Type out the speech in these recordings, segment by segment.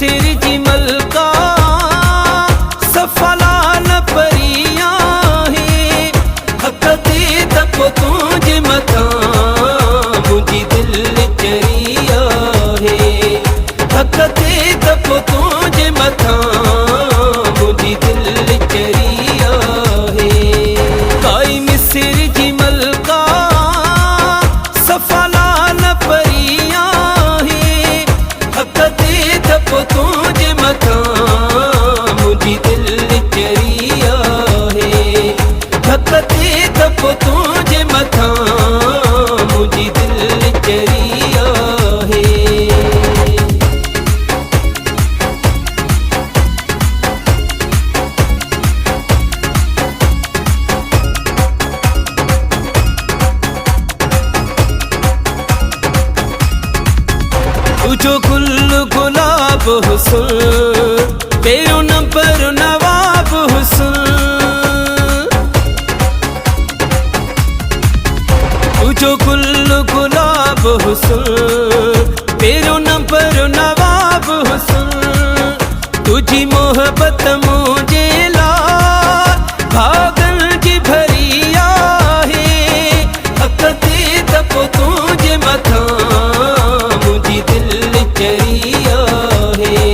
मिस्र जी मलका सफलाल परियां है हक दे दपो तुझे मथा मुझी दिल चरिया है हक दे दपो तुझे मथा मुझी दिल चरिया है काई मिस्र जी मलका सफलाल परियां है हक दे दपो तुझे मथा मुझी दिल चरिया है हक दे दपो तुझे मथा मुझी दिल चरिया है तुझो गुल गुलाब हुस्न तेरो नंबर नवाब हुस्न तुझो गुल गुलाब हुस्न तेरो नंबर नवाब हुस्न तुझी मोहब्बत मुझे लाल भागन जी भरिया है हक दे दपो तुझे मथा मुझी दिल चरिया है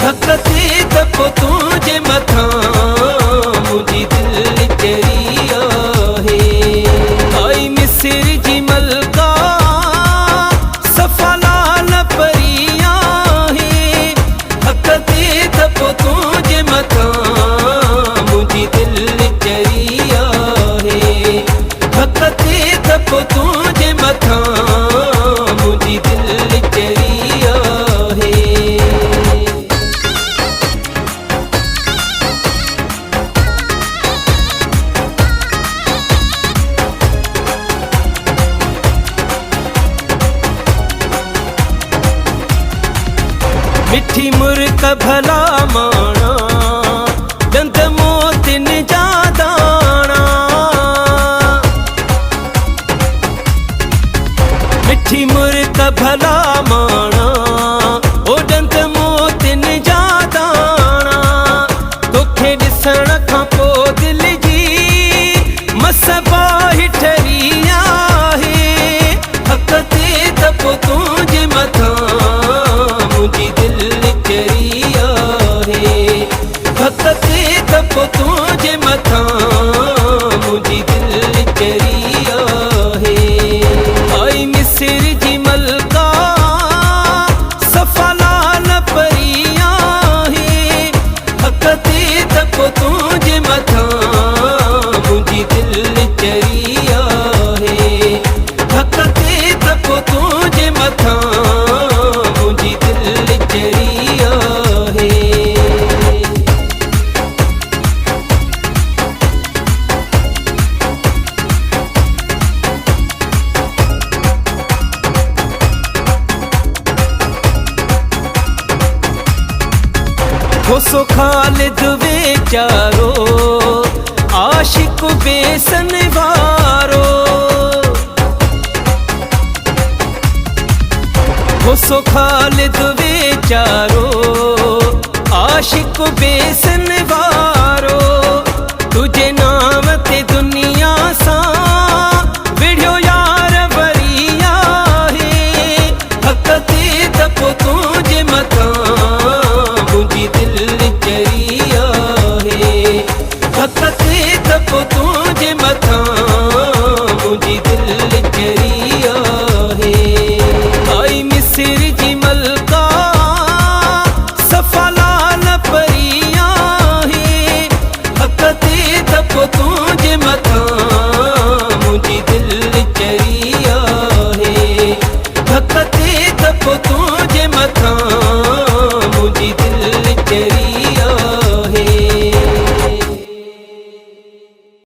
हक दे दपो तुझे मथा मुझी दिल चरिया है आई मिस्र जी मलका सफलाल परियां है हक दे दपो तुझे मथा मुझी दिल चरिया है हक दे दपो तुझे मथा मुझी दिल चरिया है मिठी मुर्क भला माना दंद मोतिन जादाना मिठी मुर्क भला माना ओ दंद मोतिन जादाना तोखे ॾिसण खां पोइ दिल जी मसबा ठरिया है हक दे दपो तुझे मथा मुझी दिल चरिया है हक दे दपो तुझे मथा मुझी दिल चरिया है आई मिस्र जी मलका सफलाल परियां है हक दे दपो तुझे मथा मुझी दिल चरिया है हक दे दपो तुझे मथा मुझी दिल चरिया है हो सो खालिद बेचारो आशिक बेसन वारो हो सो खालिद बेचारो आशिक बेसन वारो तुझे नाम ते दुनिया सा विढ़ियो यार वरिया है हक दे दपो तुझे मथा मुझी दिल चरिया है हक दे दपो तुझे मथा